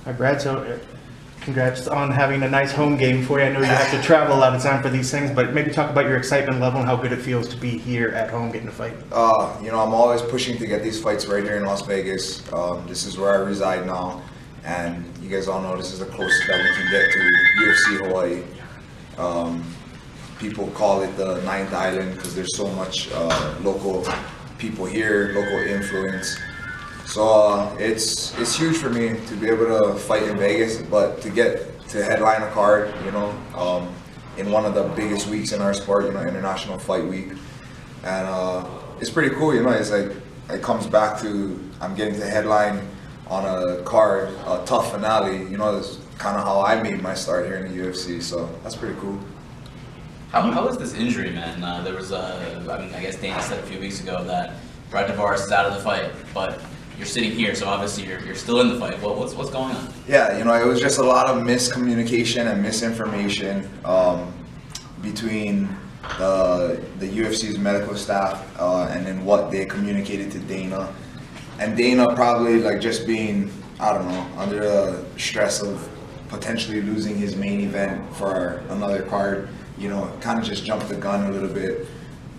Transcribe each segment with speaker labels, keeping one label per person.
Speaker 1: Hi, Brad. So, congrats on having a nice home game for you. I know you have to travel a lot of time for these things, but maybe talk about your excitement level and how good it feels to be here at home getting a fight.
Speaker 2: You know, I'm always pushing to get these fights right here in Las Vegas. This is where I reside now, and you guys all know this is the closest that we can get to UFC Hawaii. People call it the ninth island because there's so much local people here, local influence. So it's huge for me to be able to fight in Vegas, but to get to headline a card, you know, in one of the biggest weeks in our sport, you know, International Fight Week, and it's pretty cool. You know, it's like it comes back to I'm getting to headline on a card, a tough finale. You know, that's kind of how I made my start here in the UFC. So that's pretty cool.
Speaker 3: How is this injury, man? There was I guess Dana said a few weeks ago that Brad Tavares is out of the fight, but you're sitting here, so obviously you're still in the fight. What's going on?
Speaker 2: Yeah, you know, it was just a lot of miscommunication and misinformation between the UFC's medical staff and then what they communicated to Dana. And Dana probably like just being, I don't know, under the stress of potentially losing his main event for another card, you know, kind of just jumped the gun a little bit.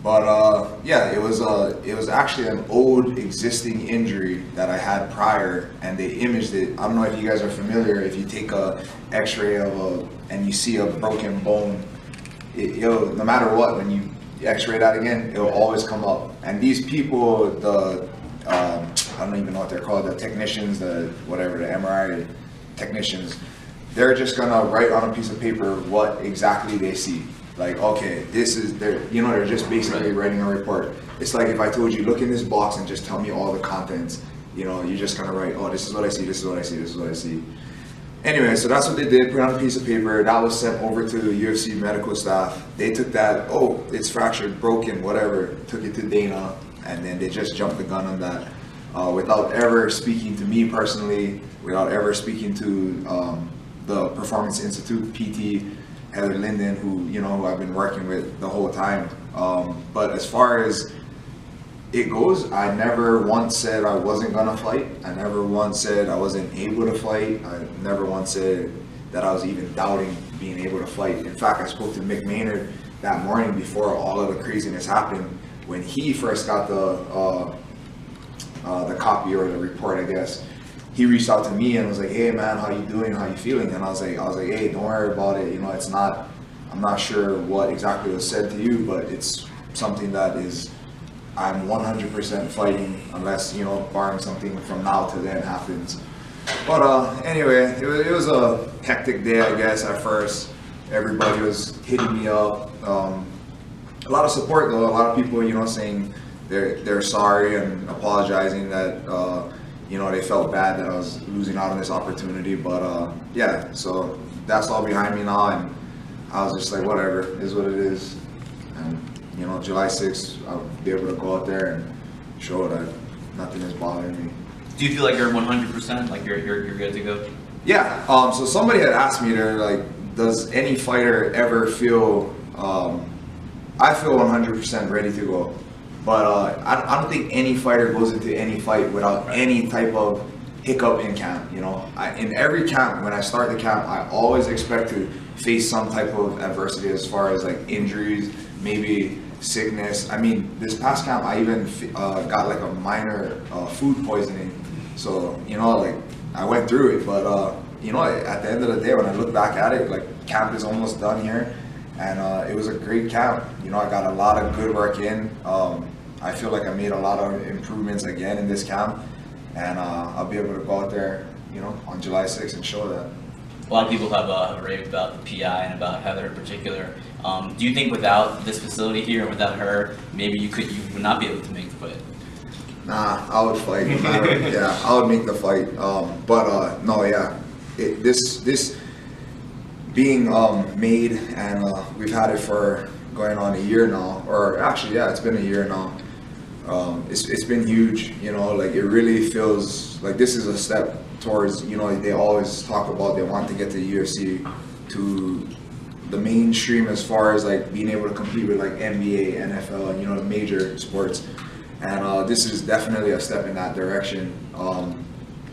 Speaker 2: But yeah, it was actually an old existing injury that I had prior, and they imaged it. I don't know if you guys are familiar. If you take a X-ray of and you see a broken bone, it'll, no matter what, when you X-ray that again, it'll always come up. And these people, I don't even know what they're called, the technicians, the MRI technicians, they're just gonna write on a piece of paper what exactly they see. Like, okay, this is their, you know, they're just basically writing a report. It's like if I told you, look in this box and just tell me all the contents, you know, you're just gonna write, oh, this is what I see, this is what I see, this is what I see. Anyway, so that's what they did, put on a piece of paper. That was sent over to the UFC medical staff. They took that, oh, it's fractured, broken, whatever, took it to Dana, and then they just jumped the gun on that. Without ever speaking to me personally, without ever speaking to the Performance Institute, PT, Heather Linden, who I've been working with the whole time. But as far as it goes, I never once said I wasn't gonna fight. I never once said I wasn't able to fight. I never once said that I was even doubting being able to fight. In fact, I spoke to Mick Maynard that morning before all of the craziness happened, when he first got the copy or the report, I guess. He reached out to me and was like, hey man, how you doing, how you feeling? And I was like, hey, don't worry about it, you know, it's not, I'm not sure what exactly was said to you, but it's something that is, I'm 100% fighting unless, you know, barring something from now to then happens. But anyway, it was a hectic day, I guess, at first. Everybody was hitting me up. A lot of support though, a lot of people, you know, saying they're sorry and apologizing that, you know, they felt bad that I was losing out on this opportunity, but yeah, so that's all behind me now, and I was just like, whatever, it is what it is. And you know, July 6th, I'll be able to go out there and show that nothing is bothering me.
Speaker 3: Do you feel like you're 100%, like you're good to go?
Speaker 2: Yeah, so somebody had asked me, they're like, does any fighter ever feel, I feel 100% ready to go. But I don't think any fighter goes into any fight without any type of hiccup in camp. You know, in every camp, when I start the camp, I always expect to face some type of adversity as far as like injuries, maybe sickness. I mean, this past camp, I even got like a minor food poisoning. So, you know, like I went through it, but you know, at the end of the day, when I look back at it, like camp is almost done here. And it was a great camp. You know, I got a lot of good work in. I feel like I made a lot of improvements again in this camp. And I'll be able to go out there, you know, on July 6th and show that.
Speaker 3: A lot of people have raved about the PI and about Heather in particular. Do you think without this facility here and without her, maybe you would not be able to make the fight?
Speaker 2: Nah, I would fight. No matter, yeah, I would make the fight. But no, yeah, this being made, and we've had it for going on a year now, or actually, yeah, it's been a year now. It's been huge, you know, like it really feels like this is a step towards, you know, they always talk about they want to get to the UFC, to the mainstream as far as like being able to compete with like NBA, NFL, you know, the major sports. And this is definitely a step in that direction.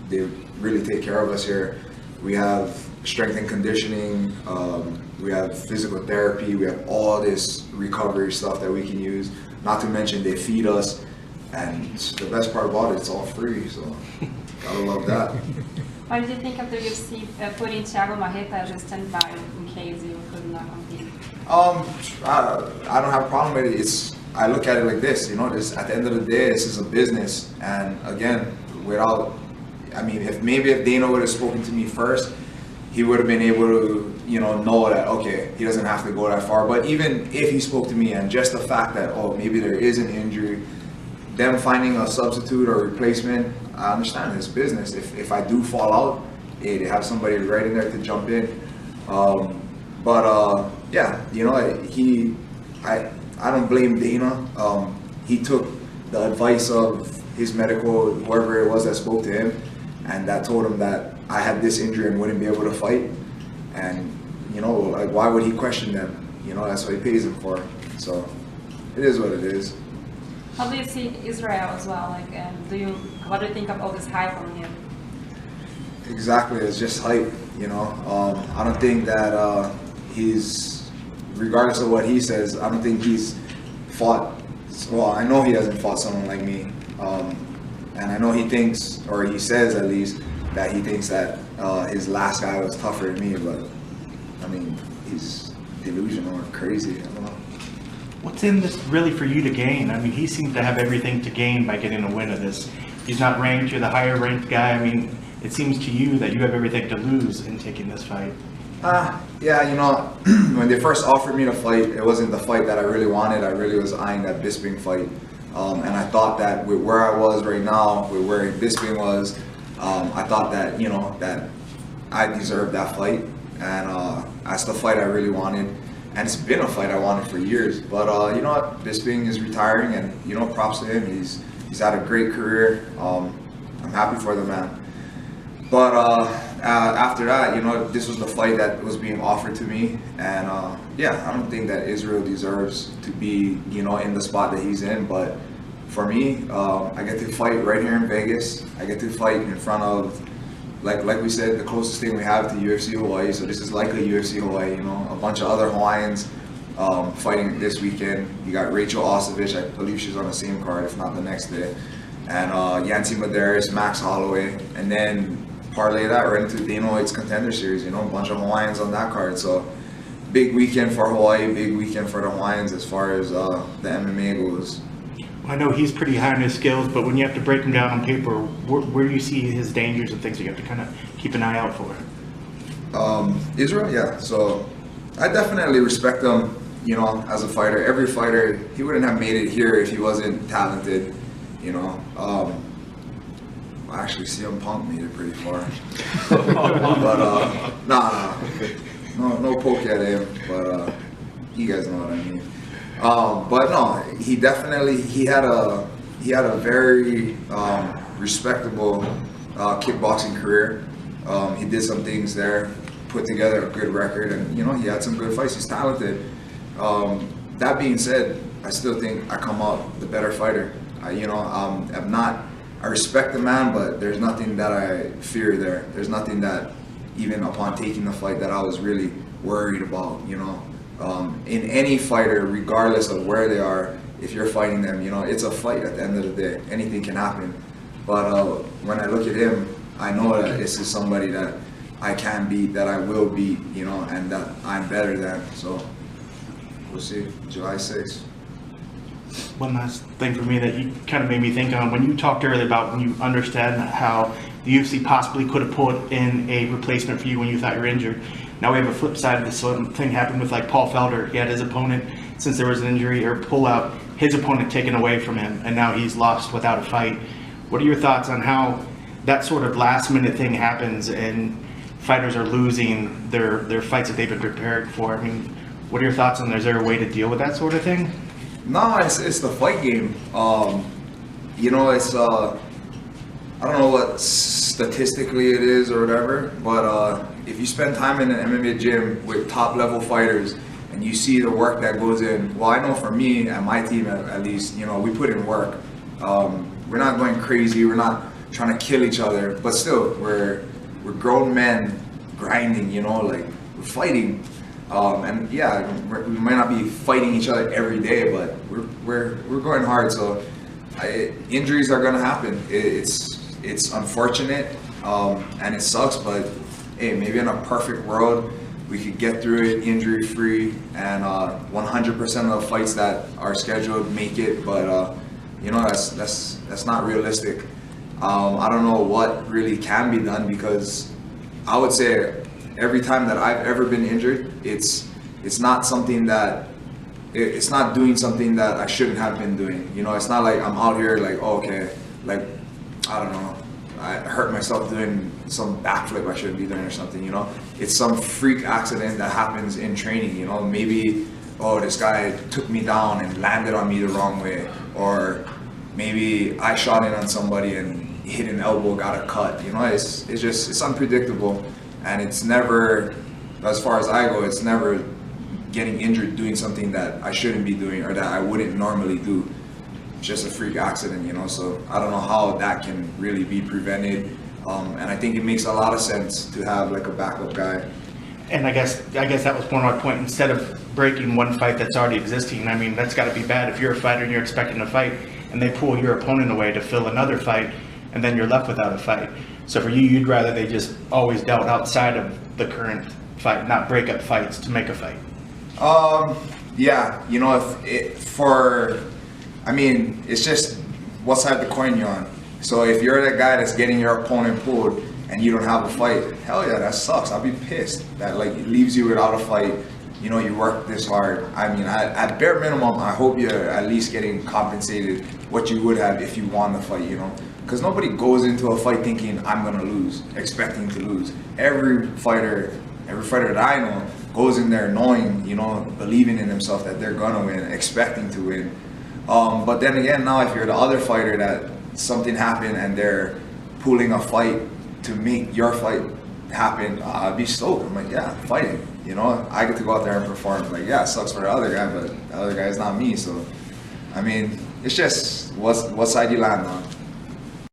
Speaker 2: They really take care of us here. we have strength and conditioning, we have physical therapy, we have all this recovery stuff that we can use. Not to mention they feed us, and the best part about it, it's all free, so gotta love that.
Speaker 4: What did you think of the UFC putting Thiago Marreta as a standby in case you could not compete?
Speaker 2: I don't have a problem with it. I look at it like this, you know, at the end of the day, this is a business, and again, if Dana would have spoken to me first, he would have been able to, know that, okay, he doesn't have to go that far. But even if he spoke to me, and just the fact that, oh, maybe there is an injury, them finding a substitute or replacement, I understand it's business. If I do fall out, hey, they have somebody right in there to jump in. I don't blame Dana. He took the advice of his medical, whoever it was that spoke to him, and that told him that I had this injury and wouldn't be able to fight. And why would he question them? That's what he pays them for. So it is what it is.
Speaker 4: How do you see Israel as well? What do you think of all this hype on him?
Speaker 2: Exactly, it's just hype. I don't think that he's, regardless of what he says, I don't think he's fought. Well, I know he hasn't fought someone like me, and I know he thinks, or he says at least, that he thinks that his last guy was tougher than me. But I mean, he's delusional or crazy. I don't know.
Speaker 1: What's in this really for you to gain? I mean, he seems to have everything to gain by getting a win of this. He's not ranked, you're the higher ranked guy. I mean, it seems to you that you have everything to lose in taking this fight.
Speaker 2: When they first offered me to fight, it wasn't the fight that I really wanted. I really was eyeing that Bisping fight. And I thought that with where I was right now, with where Bisping was, I thought that, that I deserved that fight. And that's the fight I really wanted. And it's been a fight I wanted for years. But you know what? Bisping is retiring, and props to him. He's had a great career. I'm happy for the man. But after that, this was the fight that was being offered to me, and I don't think that Israel deserves to be, in the spot that he's in. But for me, I get to fight right here in Vegas. I get to fight in front of, like we said, the closest thing we have to UFC Hawaii. So this is like a UFC Hawaii, a bunch of other Hawaiians fighting this weekend. You got Rachel Ostovich, I believe she's on the same card, if not the next day, and Yancy Medeiros, Max Holloway, and then parlay that right into Dana White's Contender Series, a bunch of Hawaiians on that card. So big weekend for Hawaii, big weekend for the Hawaiians as far as the MMA goes.
Speaker 1: I know he's pretty high on his skills, but when you have to break him down on paper, where do you see his dangers and things that you have to kind of keep an eye out for?
Speaker 2: Israel, yeah. So I definitely respect him, as a fighter. Every fighter, he wouldn't have made it here if he wasn't talented, Actually, CM Punk made it pretty far. But no poke at him. But you guys know what I mean. But no, he had a very respectable kickboxing career. He did some things there, put together a good record, and he had some good fights. He's talented. That being said, I still think I come out the better fighter. I respect the man, but there's nothing that I fear there. There's nothing that, even upon taking the fight, that I was really worried about, In any fighter, regardless of where they are, if you're fighting them, it's a fight at the end of the day. Anything can happen. But when I look at him, I know that this is somebody that I can beat, that I will beat, and that I'm better than. So we'll see, July 6th.
Speaker 1: One last thing for me that you kind of made me think on, when you talked earlier about when you understand how the UFC possibly could have put in a replacement for you when you thought you were injured. Now we have a flip side of this. Same thing happened with Paul Felder. He had his opponent, since there was an injury or pullout, his opponent taken away from him, and now he's lost without a fight. What are your thoughts on how that sort of last minute thing happens and fighters are losing their fights that they've been prepared for? I mean, what are your thoughts on, is there a way to deal with that sort of thing?
Speaker 2: No, it's the fight game. It's I don't know what statistically it is or whatever, but if you spend time in an MMA gym with top level fighters and you see the work that goes in, well, I know for me and my team at least, we put in work. We're not going crazy. We're not trying to kill each other, but still, we're grown men grinding, you know, like we're fighting. And yeah, we might not be fighting each other every day, but we're going hard. So injuries are gonna happen. It's unfortunate, and it sucks. But hey, maybe in a perfect world, we could get through it injury free, and 100% of the fights that are scheduled make it. But you know, that's not realistic. I don't know what really can be done, because I would say every time that I've ever been injured, it's not something that it's not doing something that I shouldn't have been doing. You know, it's not like I'm out here like, oh, okay, like I don't know, I hurt myself doing some backflip I shouldn't be doing or something. You know, it's some freak accident that happens in training. You know, maybe, oh, this guy took me down and landed on me the wrong way, or maybe I shot in on somebody and hit an elbow, got a cut. You know, it's unpredictable. And it's never, as far as I go, it's never getting injured doing something that I shouldn't be doing or that I wouldn't normally do. It's just a freak accident, you know, so I don't know how that can really be prevented. And I think it makes a lot of sense to have like a backup guy.
Speaker 1: And I guess that was one of my point. Instead of breaking one fight that's already existing, I mean, that's got to be bad if you're a fighter and you're expecting to fight and they pull your opponent away to fill another fight, and then you're left without a fight. So for you, you'd rather they just always dealt outside of the current fight, not break up fights to make a fight.
Speaker 2: Yeah, you know, I mean, it's just what side of the coin you're on. So if you're that guy that's getting your opponent pulled and you don't have a fight, hell yeah, that sucks. I'll be pissed. That like it leaves you without a fight. You know, you worked this hard. I mean, at bare minimum, I hope you're at least getting compensated what you would have if you won the fight, you know? Because nobody goes into a fight thinking I'm gonna lose, expecting to lose. Every fighter that I know goes in there knowing, you know, believing in themselves that they're gonna win, expecting to win. But then again, now if you're the other fighter that something happened and they're pulling a fight to make your fight happen, I'd be stoked. I'm like, yeah, fighting. You know, I get to go out there and perform. Like, yeah, it sucks for the other guy, but the other guy's not me. So, I mean, it's just what side you land on.